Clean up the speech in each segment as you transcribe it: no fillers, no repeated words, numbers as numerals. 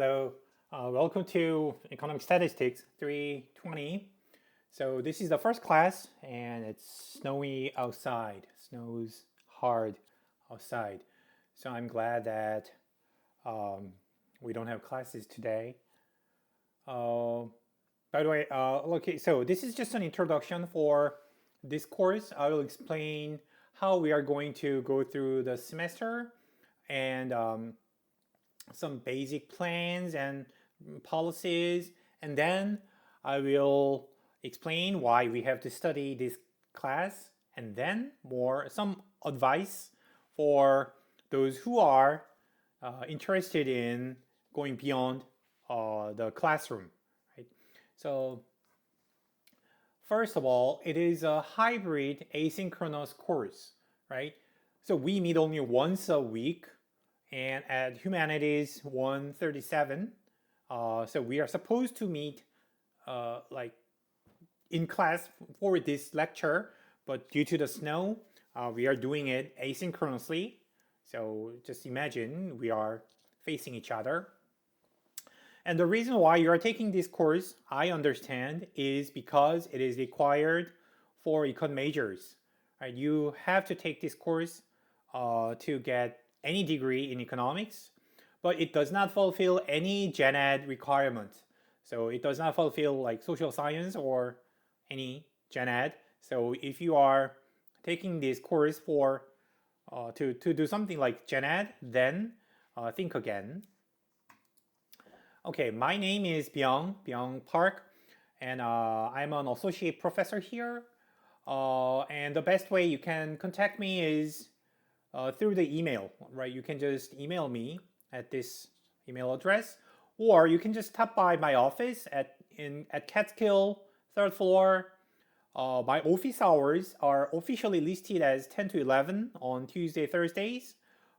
Hello, welcome to Economic Statistics 320. So this is the first class and it's snowy outside. Snows hard outside. So I'm glad that um, we don't have classes today. Uh, by the way, okay, so this is just an introduction for this course. I will explain how we are going to go through the semester and some basic plans and policies, and then I will explain why we have to study this class, and then some advice for those who are interested in going beyond the classroom. Right? So first of all, it is a hybrid asynchronous course, right? So we meet only once a week, and at Humanities 137, so we are supposed to meet like in class for this lecture, but due to the snow, we are doing it asynchronously. So just imagine we are facing each other. And the reason why you are taking this course, I understand, is because it is required for econ majors. Right? You have to take this course to get any degree in economics, but it does not fulfill any gen ed requirement. So it does not fulfill like social science or any gen ed. So if you are taking this course for to do something like gen ed, then think again. Okay, my name is Byoung Park, and I'm an associate professor here. And the best way you can contact me is through the email, right? You can just email me at this email address, or you can just stop by my office at Catskill, third floor. My office hours are officially listed as 10 to 11 on Tuesday, Thursdays,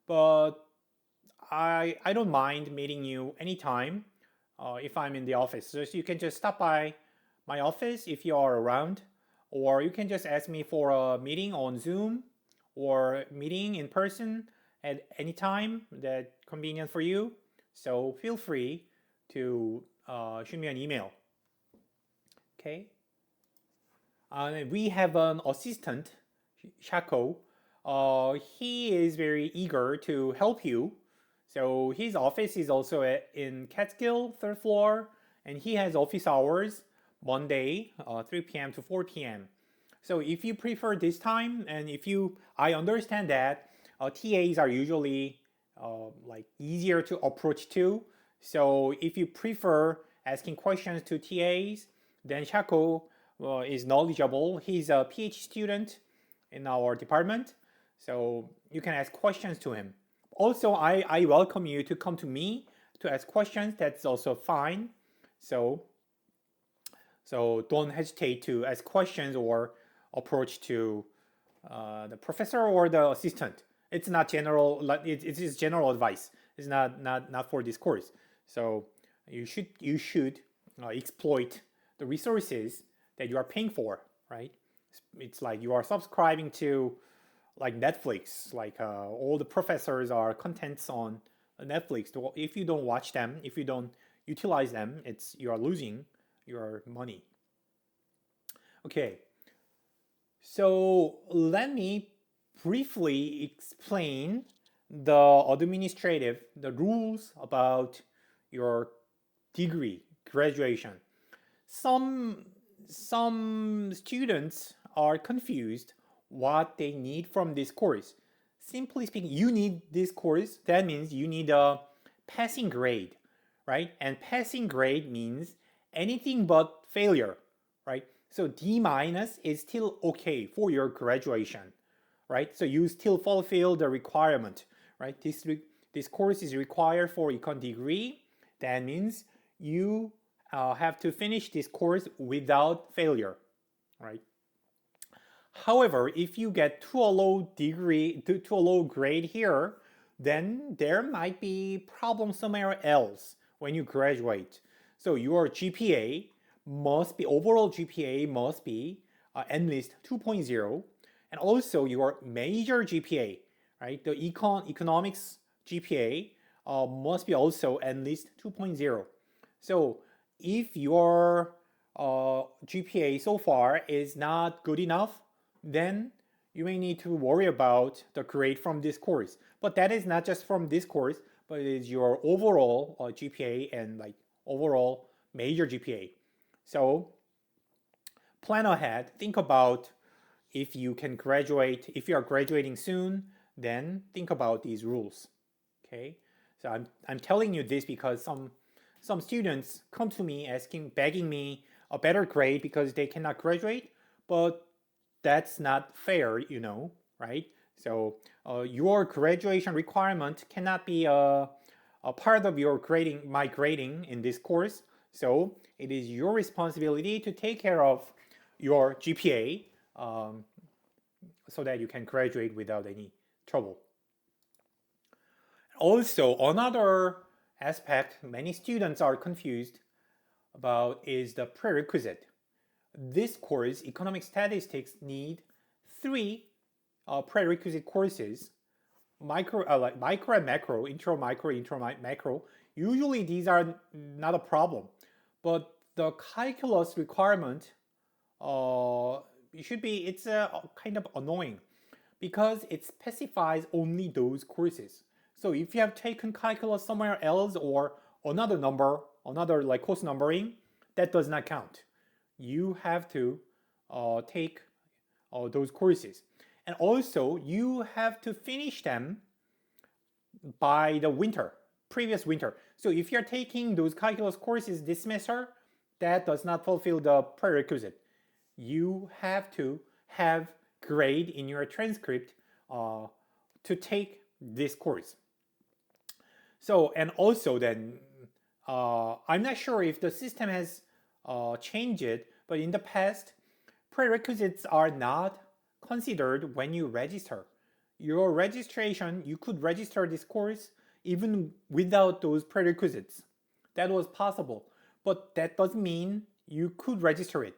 but I don't mind meeting you anytime if I'm in the office. So you can just stop by my office if you are around, or you can just ask me for a meeting on Zoom or meeting in person at any time that convenient for you. So feel free to shoot me an email. Okay. We have an assistant, Shako. He is very eager to help you. So his office is also in Catskill, third floor, and he has office hours Monday, 3 p.m. to 4 p.m. So if you prefer this time, and I understand that TAs are usually like easier to approach to. So if you prefer asking questions to TAs, then Shako is knowledgeable. He's a PhD student in our department, so you can ask questions to him. Also, I welcome you to come to me to ask questions. That's also fine. So don't hesitate to ask questions or approach to the professor or the assistant. It's not general. It is general advice. It's not for this course. So you should exploit the resources that you are paying for, right? It's like you are subscribing to like Netflix. Like all the professors are contents on Netflix. If you don't watch them, if you don't utilize them, you are losing your money. Okay, so let me briefly explain the rules about your degree, graduation. Some students are confused what they need from this course. Simply speaking, you need this course. That means you need a passing grade, right? And passing grade means anything but failure, right? So D minus is still okay for your graduation, right? So you still fulfill the requirement, right? This course is required for econ degree. That means you have to finish this course without failure, right? However, if you get to a low grade here, then there might be problem somewhere else when you graduate. So your overall GPA must be at least 2.0, and also your major GPA, right? The economics GPA must be also at least 2.0. So if your GPA so far is not good enough, then you may need to worry about the grade from this course. But that is not just from this course, but it is your overall GPA and like overall major GPA. So plan ahead, think about if you can graduate, if you are graduating soon, then think about these rules. Okay, so I'm telling you this because some students come to me begging me a better grade because they cannot graduate, but that's not fair, right? So your graduation requirement cannot be a part of your my grading in this course. So it is your responsibility to take care of your GPA so that you can graduate without any trouble. Also, another aspect many students are confused about is the prerequisite. This course, Economic Statistics, need 3 prerequisite courses: micro and macro, intro, macro. Usually these are not a problem, but the calculus requirement it's kind of annoying because it specifies only those courses. So if you have taken calculus somewhere else or another like course numbering, that does not count. You have to take those courses. And also, you have to finish them by the previous winter. So if you're taking those calculus courses this semester, that does not fulfill the prerequisite. You have to have grade in your transcript to take this course. So, and also then, I'm not sure if the system has changed it, but in the past, prerequisites are not considered when you register. Your registration, you could register this course even without those prerequisites. That was possible, but that doesn't mean you could register it.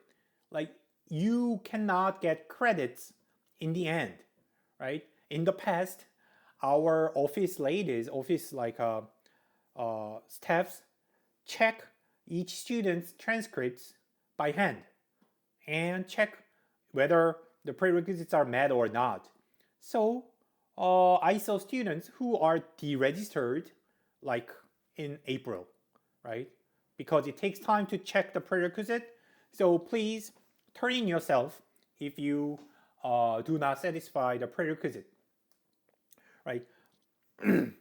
Like, you cannot get credits in the end, right? In the past, our office ladies, staffs check each student's transcripts by hand and check whether the prerequisites are met or not. So I saw students who are deregistered like in April, right? Because it takes time to check the prerequisite. So please turn in yourself if you do not satisfy the prerequisite, right? And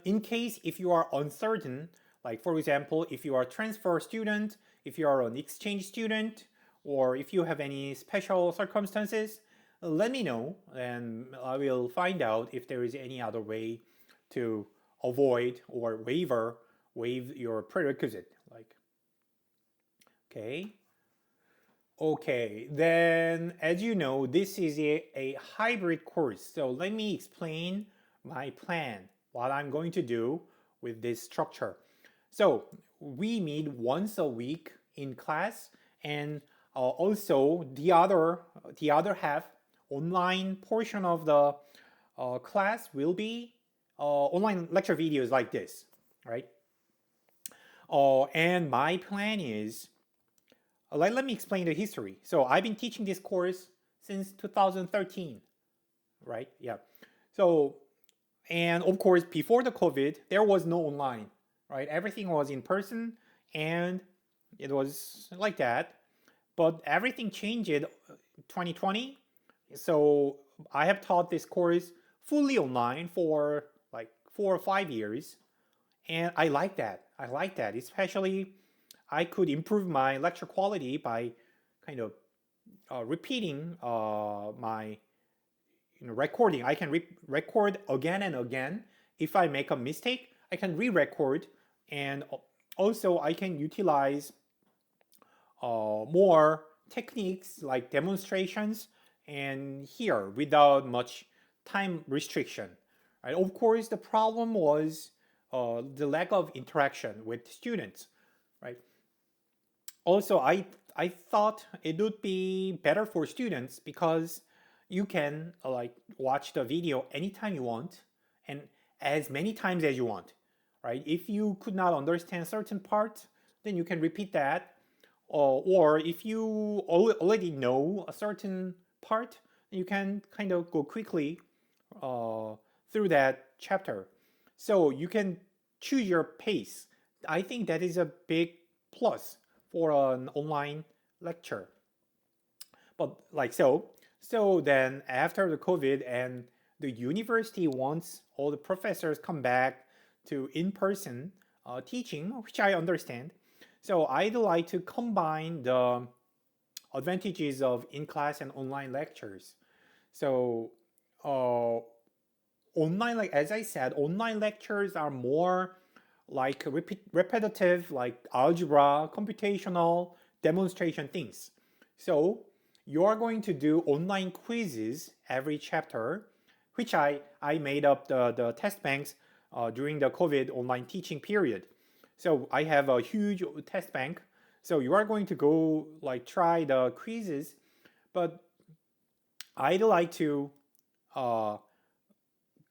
in case if you are uncertain, like for example, if you are a transfer student, if you are an exchange student, or if you have any special circumstances, let me know and I will find out if there is any other way to avoid or waive your prerequisite. Okay, then as you know, this is a hybrid course. So let me explain my plan, what I'm going to do with this structure. So we meet once a week in class, and also the other half, online portion of the class will be online lecture videos like this, right? And my plan is, let me explain the history. So I've been teaching this course since 2013, right? Yeah. So, and of course, before the COVID, there was no online, right? Everything was in person, and it was like that. But everything changed in 2020. So I have taught this course fully online for like 4 or 5 years, and I like that. Especially, I could improve my lecture quality by kind of repeating my recording. I can record again and again. If I make a mistake, I can re-record, and also I can utilize more techniques like demonstrations and here without much time restriction. Right? Of course, the problem was the lack of interaction with students. Right? Also, I thought it would be better for students because you can watch the video anytime you want, and as many times as you want, right? If you could not understand certain part, then you can repeat that. Or if you already know a certain part, you can kind of go quickly through that chapter. So you can choose your pace. I think that is a big plus for an online lecture. But like so then after the COVID and the university wants all the professors come back to in-person teaching, which I understand. So I'd like to combine the advantages of in-class and online lectures. So uh, online, like as I said, online lectures are more like repetitive, like algebra, computational, demonstration things. So you are going to do online quizzes every chapter, which I made up the test banks during the COVID online teaching period. So I have a huge test bank. So you are going to go like try the quizzes, but I'd like to uh,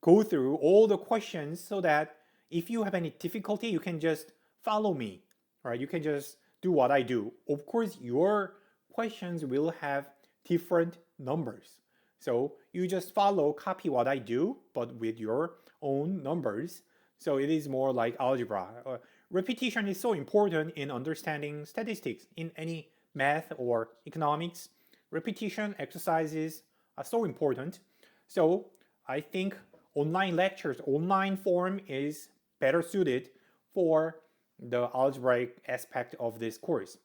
go through all the questions so that if you have any difficulty, you can just follow me, right? You can just do what I do. Of course, your questions will have different numbers. So you just follow, copy what I do, but with your own numbers. So it is more like algebra. Repetition is so important in understanding statistics in any math or economics. Repetition exercises are so important. So I think online lectures, online form is better suited for the algebraic aspect of this course.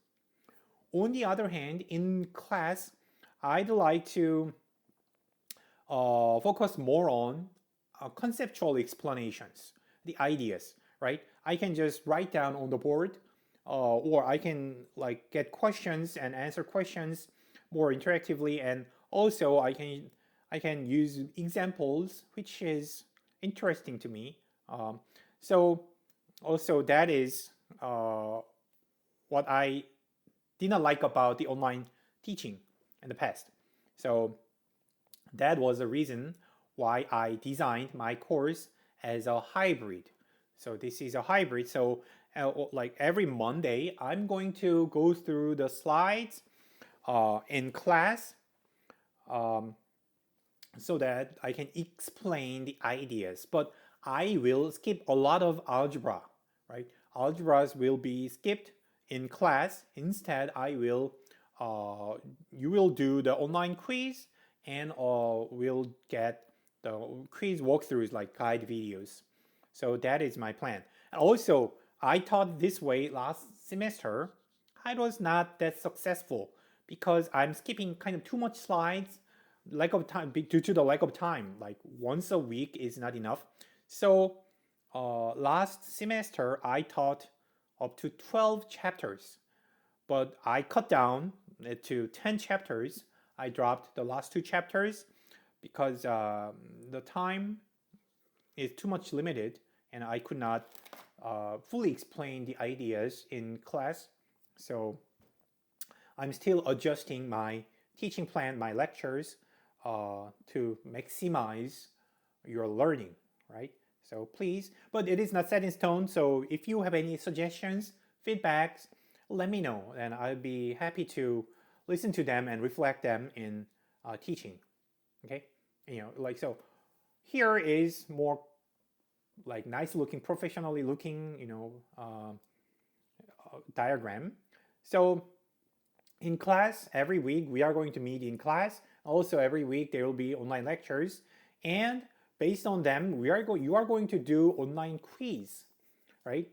On the other hand, in class, I'd like to focus more on conceptual explanations, the ideas, right? I can just write down on the board, or I can like get questions and answer questions more interactively, and also I can use examples, which is interesting to me. So also that is what I did not like about the online teaching in the past. So that was the reason why I designed my course as a hybrid. So this is a hybrid. So like every Monday, I'm going to go through the slides in class so that I can explain the ideas. But I will skip a lot of algebra, right? Algebras will be skipped in class. Instead, you will do the online quiz and we'll get the quiz walkthroughs like guide videos. So that is my plan. And also, I taught this way last semester. I was not that successful because I'm skipping kind of too much slides, lack of time due to the lack of time. Like once a week is not enough. So last semester I taught up to 12 chapters, but I cut down it to 10 chapters. I dropped the last two chapters because the time is too much limited and I could not fully explain the ideas in class. So I'm still adjusting my teaching plan, my lectures, to maximize your learning, right? So please, but it is not set in stone. So if you have any suggestions, feedbacks, let me know, and I'll be happy to listen to them and reflect them in teaching. Okay, like so. Here is more like nice looking, professionally looking, diagram. So in class, every week we are going to meet in class. Also, every week there will be online lectures, and based on them, you are going to do online quiz, right?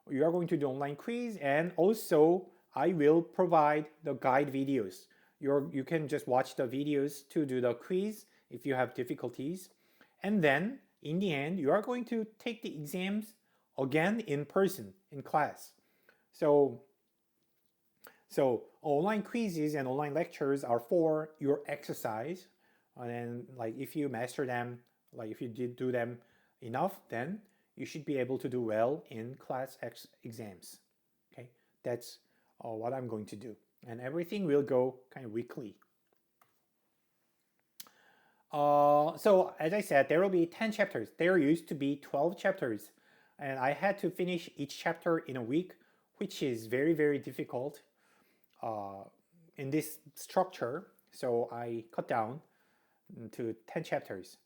You are going to do online quiz, and also I will provide the guide videos. You can just watch the videos to do the quiz if you have difficulties, and then in the end, you are going to take the exams again in person in class. So online quizzes and online lectures are for your exercise. And then like if you master them, like if you did do them enough, then you should be able to do well in class exams. Okay, that's what I'm going to do. And everything will go kind of weekly. So as I said, there will be 10 chapters. There used to be 12 chapters, and I had to finish each chapter in a week, which is very, very difficult uh, in this structure. So I cut down to 10 chapters.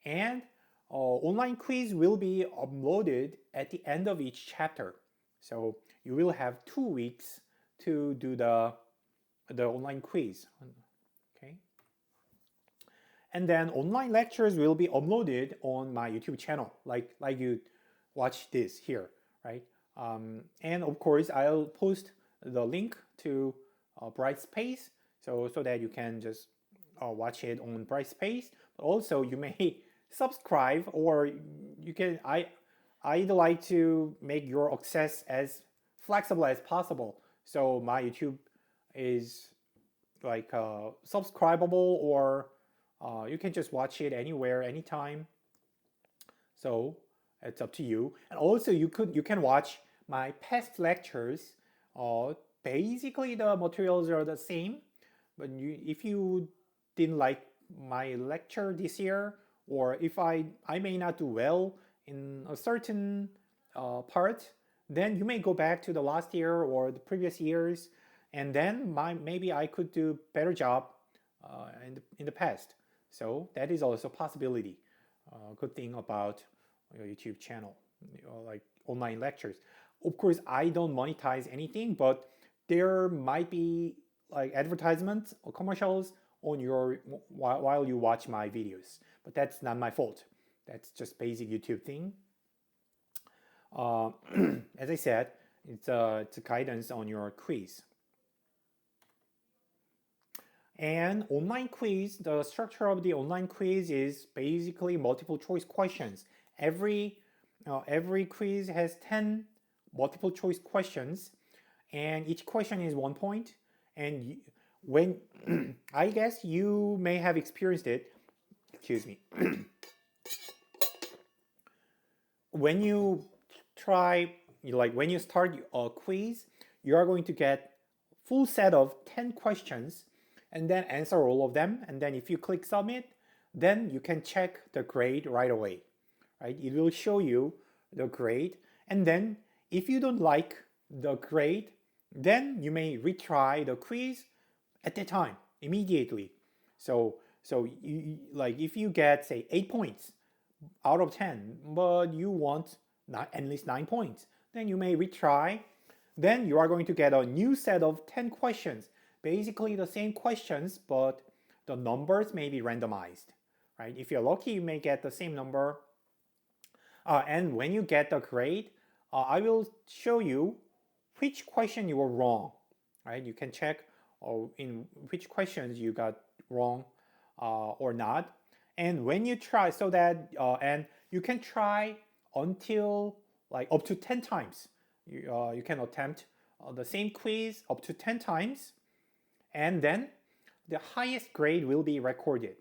And online quiz will be uploaded at the end of each chapter. So you will have 2 weeks to do the online quiz. Okay. And then online lectures will be uploaded on my YouTube channel, like you watch this here, right? And of course, I'll post the link to Brightspace, so that you can just watch it on Brightspace. But also, you may subscribe, or you can. I'd like to make your access as flexible as possible. So my YouTube is like subscribable, or you can just watch it anywhere, anytime. So it's up to you. And also you can watch my past lectures. Basically the materials are the same, but if you didn't like my lecture this year, or if I may not do well in a certain part, then you may go back to the last year or the previous years, and then maybe I could do better job in the past. So that is also a possibility. Good thing about your YouTube channel, like online lectures. Of course, I don't monetize anything, but there might be like advertisements or commercials on your while you watch my videos, but that's not my fault. That's just basic YouTube thing. As I said, it's a guidance on your quiz. And online quiz, the structure of the online quiz is basically multiple choice questions. Every quiz has 10 multiple choice questions, and each question is 1 point. And when I guess you may have experienced it, excuse me, when you when you start a quiz, you are going to get full set of 10 questions and then answer all of them. And then if you click submit, then you can check the grade right away, right? It will show you the grade. And then if you don't like the grade, then you may retry the quiz at that time, immediately. So like if you get, say, 8 points out of 10, but you want at least 9 points, then you may retry. Then you are going to get a new set of 10 questions, basically the same questions, but the numbers may be randomized, right? If you're lucky, you may get the same number. And when you get the grade, I will show you which question you were wrong, right? You can check in which questions you got wrong or not. And when you try, so that, and you can try until like up to 10 times. You can attempt the same quiz up to 10 times, and then the highest grade will be recorded.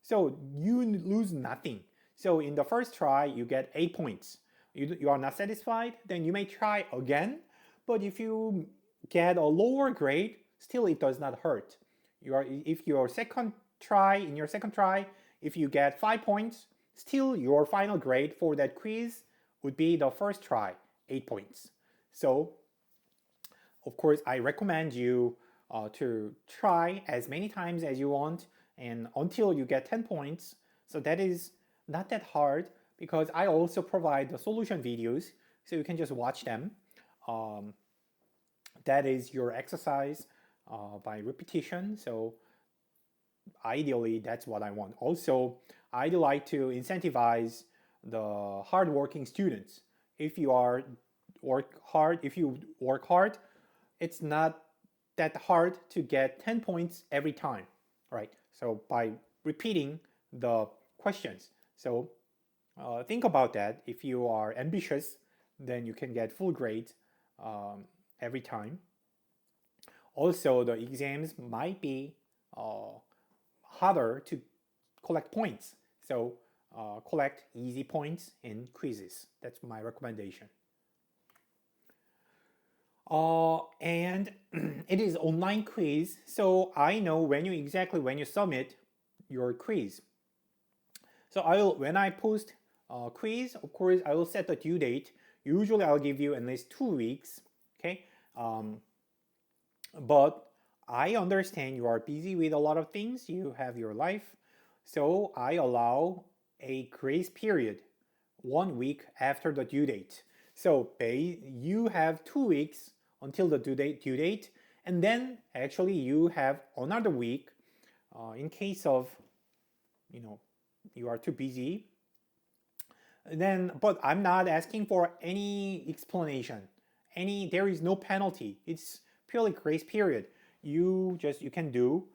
So you lose nothing. So in the first try, you get 8 points. You are not satisfied, then you may try again. But if you get a lower grade, still it does not hurt. If in your second try, if you get 5 points, still your final grade for that quiz would be the first try, 8 points. So, of course, I recommend you to try as many times as you want, and until you get 10 points. So that is not that hard, because I also provide the solution videos, so you can just watch them. That is your exercise by repetition. So ideally, that's what I want. Also, I'd like to incentivize the hardworking students. If you work hard, it's not that hard to get 10 points every time, right? So by repeating the questions. So think about that. If you are ambitious, then you can get full grades every time. Also, the exams might be harder to collect points. So collect easy points in quizzes. That's my recommendation. And it is online quiz, so I know when you submit your quiz. So when I post quiz, of course, I will set the due date. Usually I'll give you at least 2 weeks, okay? But I understand you are busy with a lot of things, you have your life, so I allow a grace period 1 week after the due date. So you have 2 weeks until the due date, and then actually you have another week in case of you are too busy. Then, but I'm not asking for any explanation. There is no penalty. It's purely grace period. You can do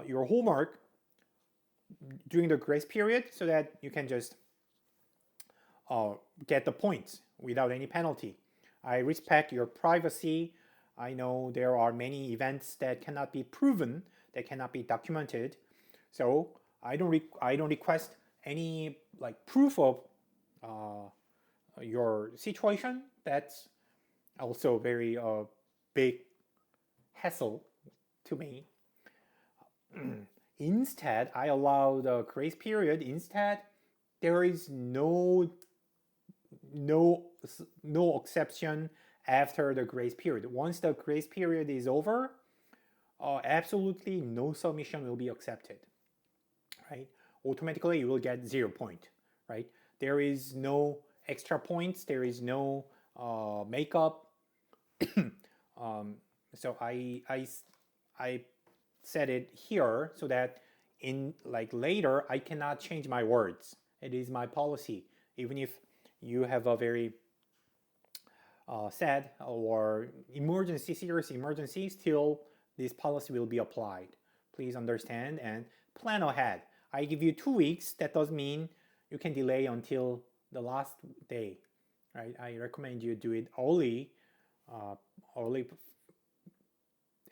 your homework during the grace period so that you can just get the points without any penalty. I respect your privacy. I know there are many events that cannot be proven, that cannot be documented. So I don't request any proof of your situation. That's also very big hassle to me. Instead, I allow the grace period. Instead, there is no exception after the grace period. Once the grace period is over, absolutely no submission will be accepted, right? Automatically you will get 0 point, right? There is no extra points, there is no makeup. So I set it here so that in later I cannot change my words. It is my policy. Even if you have a very sad or serious emergency, still this policy will be applied. Please understand and plan ahead. I give you 2 weeks. That does mean you can delay until the last day, right? I recommend you do it early,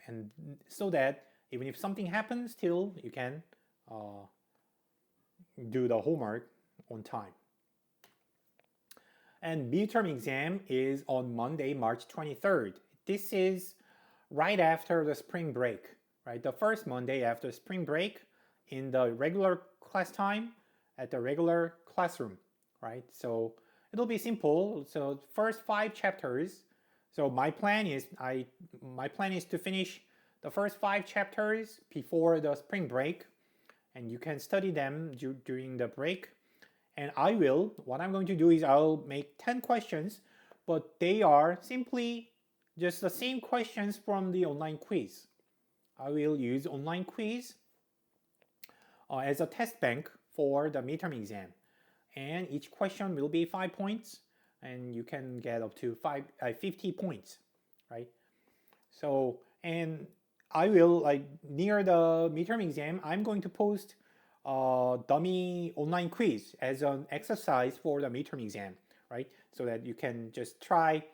and so that even if something happens, still you can do the homework on time. And midterm exam is on Monday, March 23rd. This is right after the spring break, right? The first Monday after spring break in the regular class time at the regular classroom, right? So it'll be simple. So first 5 chapters. So my plan is to finish the first 5 chapters before the spring break, and you can study them during the break. And what I'm going to do is I'll make 10 questions, but they are simply just the same questions from the online quiz. I will use online quiz as a test bank for the midterm exam. And each question will be 5 points, and you can get up to 50 points, right? So, and I will, near the midterm exam, I'm going to post dummy online quiz as an exercise for the midterm exam, right? So that you can just try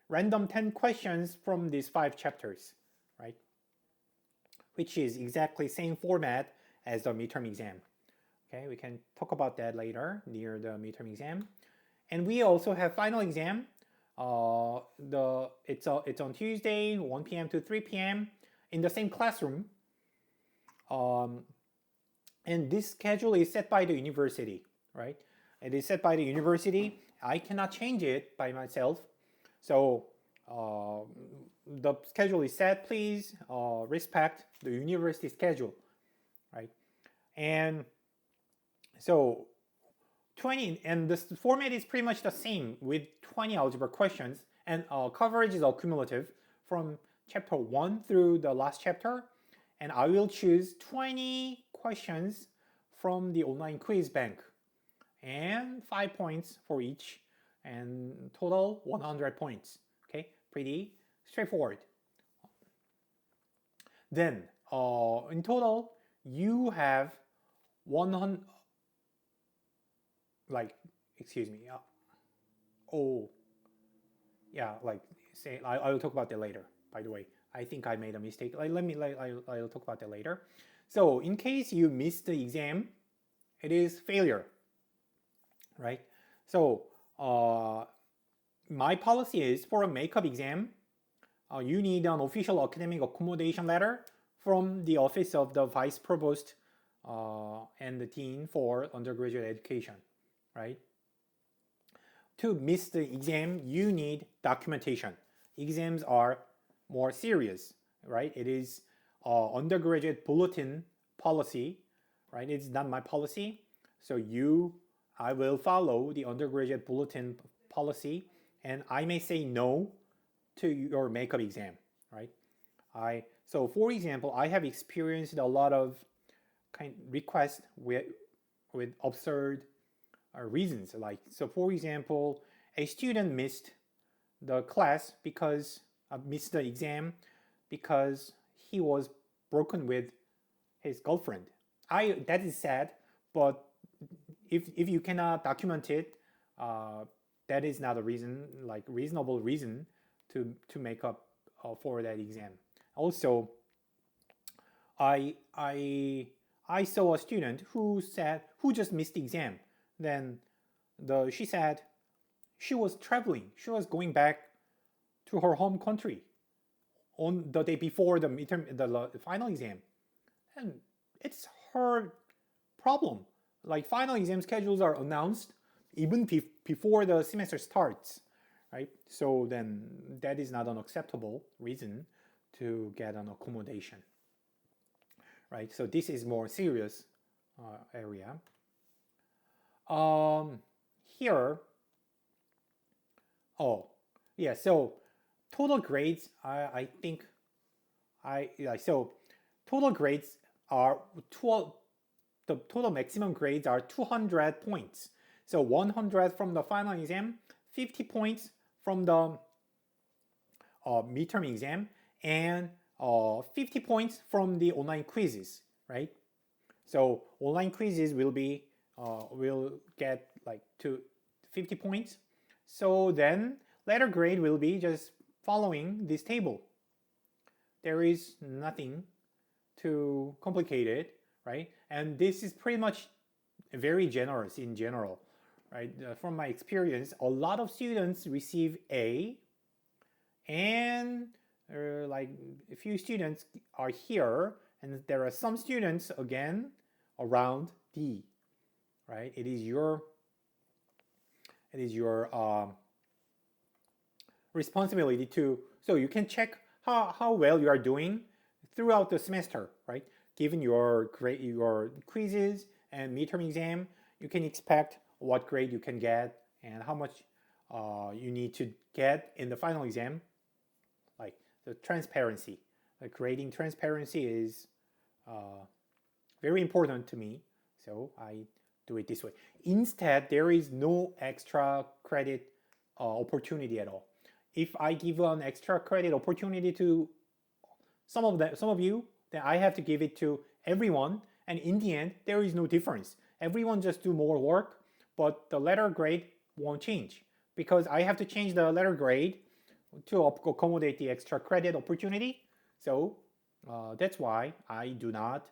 random 10 questions from these 5 chapters, right? Which is exactly same format as the midterm exam. Okay, we can talk about that later near the midterm exam. And we also have final exam. It's on Tuesday, 1 p.m. to 3 p.m. in the same classroom. And this schedule is set by the university, right? It is set by the university. I cannot change it by myself. So the schedule is set. Please respect the university schedule, right? And so 20, and the format is pretty much the same with 20 algebra questions, and coverage is all cumulative from chapter 1 through the last chapter. And I will choose 20 questions from the online quiz bank, and 5 points for each, and total 100 points. Okay, pretty straightforward. Then in total you have 100, excuse me, I will talk about that later. By the way, I think I made a mistake. I'll talk about that later. So in case you missed the exam, it is failure, right? So my policy is for a makeup exam, you need an official academic accommodation letter from the office of the vice provost and the dean for undergraduate education, right? To miss the exam, you need documentation. Exams are more serious, right? It is undergraduate bulletin policy, right? It's not my policy. So I will follow the undergraduate bulletin policy, and I may say no to your makeup exam, right? So for example, I have experienced a lot of kind requests with absurd reasons. Like, so for example, a student missed the class because missed the exam because he was broken with his girlfriend. That is sad, but if you cannot document it, that is not a reason, like reasonable reason to make up for that exam. Also, I saw a student who just missed the exam. Then she said she was traveling. She was going back to her home country on the day before the final exam, and it's her problem. Like, final exam schedules are announced even before the semester starts, right? So then that is not an acceptable reason to get an accommodation, right? So this is more serious area. Here, oh yeah, so total grades, I think so total grades are 12, the total maximum grades are 200 points. So 100 from the final exam, 50 points from the midterm exam, and 50 points from the online quizzes, right? So online quizzes will get like to 50 points. So then letter grade will be just following this table. There is nothing too complicated, right? And this is pretty much very generous in general, right? From my experience, a lot of students receive A, and like a few students are here, and there are some students again around D, right? It is your responsibility so you can check how well you are doing throughout the semester, right? Given your quizzes and midterm exam, you can expect what grade you can get and how much you need to get in the final exam. Like the transparency, the grading transparency is very important to me, so I do it this way. Instead, there is no extra credit opportunity at all. If I give an extra credit opportunity to some of you, then I have to give it to everyone, and in the end, there is no difference. Everyone just do more work, but the letter grade won't change because I have to change the letter grade to accommodate the extra credit opportunity. So that's why I do not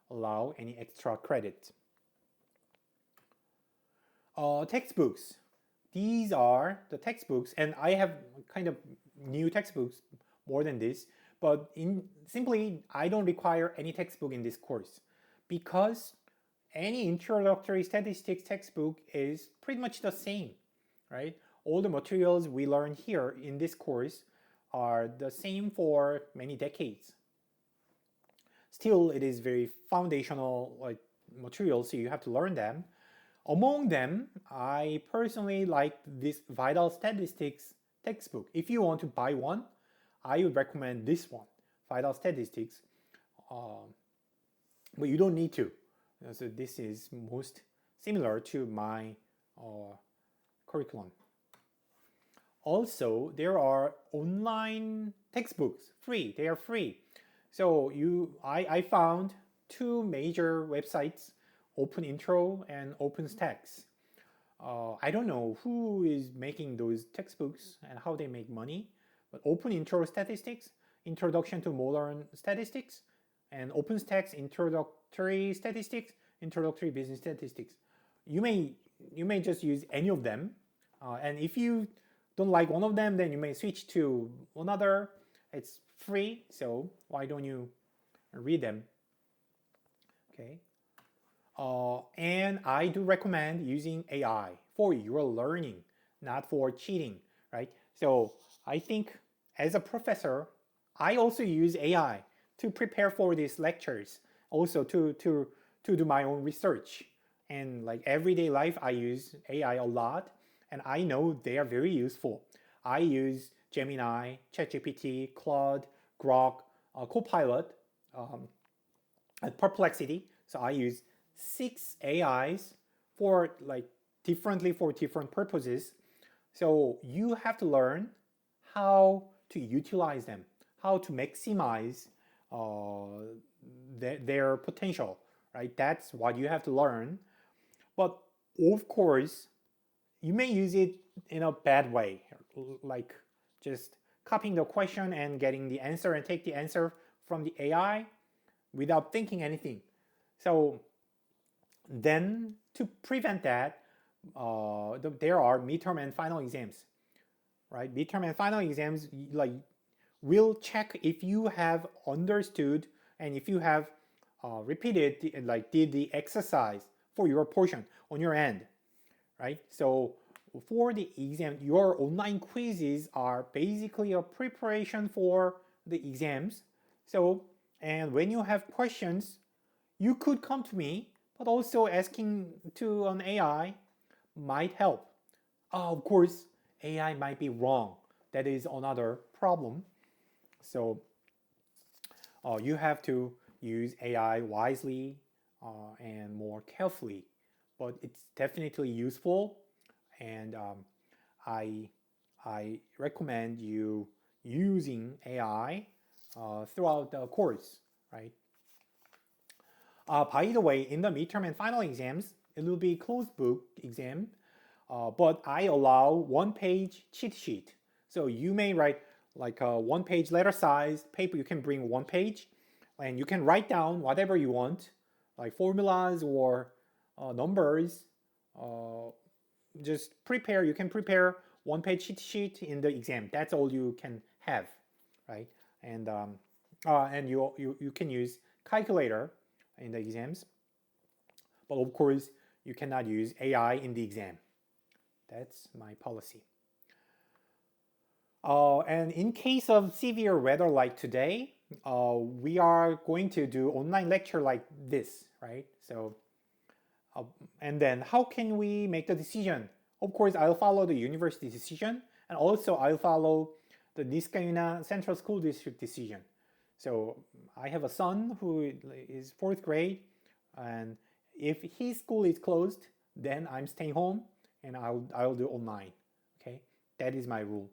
allow any extra credit. Textbooks. These are the textbooks, and I have kind of new textbooks more than this, but simply I don't require any textbook in this course because any introductory statistics textbook is pretty much the same, right? All the materials we learn here in this course are the same for many decades. Still, it is very foundational materials, so you have to learn them. Among them, I personally like this Vital Statistics textbook. If you want to buy one, I would recommend this one, Vital Statistics. But you don't need to. So this is most similar to my curriculum. Also, there are online textbooks, free. They are free. So I found two major websites, Open Intro and OpenStax. I don't know who is making those textbooks and how they make money, but Open Intro Statistics, Introduction to Modern Statistics, and OpenStax, Introductory Statistics, Introductory Business Statistics. You may just use any of them, and if you don't like one of them, then you may switch to another. It's free, so why don't you read them? Okay. And I do recommend using AI for your learning, not for cheating, right? So I think as a professor, I also use AI to prepare for these lectures, also to do my own research. And like everyday life, I use AI a lot, and I know they are very useful. I use Gemini, ChatGPT, Claude, Grok, Copilot, um, and Perplexity. So I use 6 AIs for like differently for different purposes. So you have to learn how to utilize them, how to maximize their potential, right? That's what you have to learn. But of course, you may use it in a bad way, like just copying the question and getting the answer and take the answer from the AI without thinking anything. So then to prevent that, there are midterm and final exams, right? Midterm and final exams like will check if you have understood and if you have repeated like did the exercise for your portion on your end, right? So for the exam, your online quizzes are basically a preparation for the exams. So, and when you have questions, you could come to me, but also asking to an AI might help. Of course, AI might be wrong. That is another problem. So you have to use AI wisely and more carefully, but it's definitely useful, and I I recommend you using AI throughout the course, right? By the way, in the midterm and final exams, it will be closed book exam, but I allow 1 page cheat sheet. So you may write like a 1 page letter size paper. You can bring 1 page, and you can write down whatever you want, like formulas or numbers. Uh, just prepare. You can prepare 1 page cheat sheet in the exam. That's all you can have, right? And you can use calculator in the exams, but of course you cannot use AI in the exam. That's my policy. And in case of severe weather like today, we are going to do online lecture like this, right? So, and then how can we make the decision? Of course, I'll follow the university decision, and also I'll follow the Niskayuna Central School District decision. So I have a son who is 4th grade, and if his school is closed, then I'm staying home and I'll do online. Okay, that is my rule.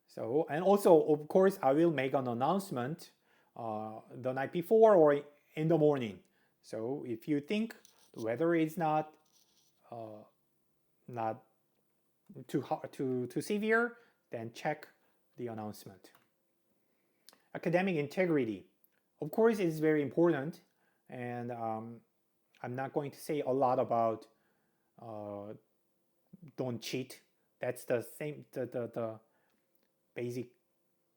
So, and also of course I will make an announcement the night before or in the morning. So if you think the weather is not too severe, then check the announcement. Academic integrity, of course, is very important, and I'm not going to say a lot about don't cheat. That's the same the basic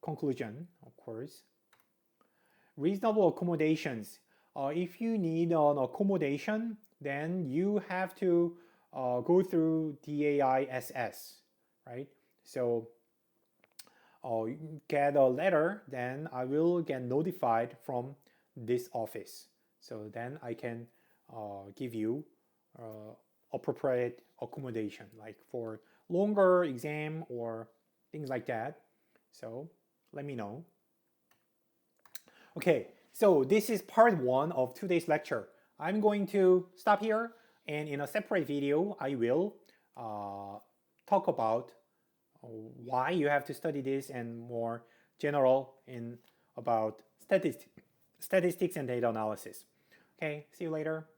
conclusion, of course. Reasonable accommodations. If you need an accommodation, then you have to go through DAISS, right? So get a letter, then I will get notified from this office. So then I can give you appropriate accommodation, like for longer exam or things like that. So let me know. Okay, so this is part 1 of today's lecture. I'm going to stop here, and in a separate video, I will talk about why you have to study this and more general in about statistics and data analysis. Okay, see you later.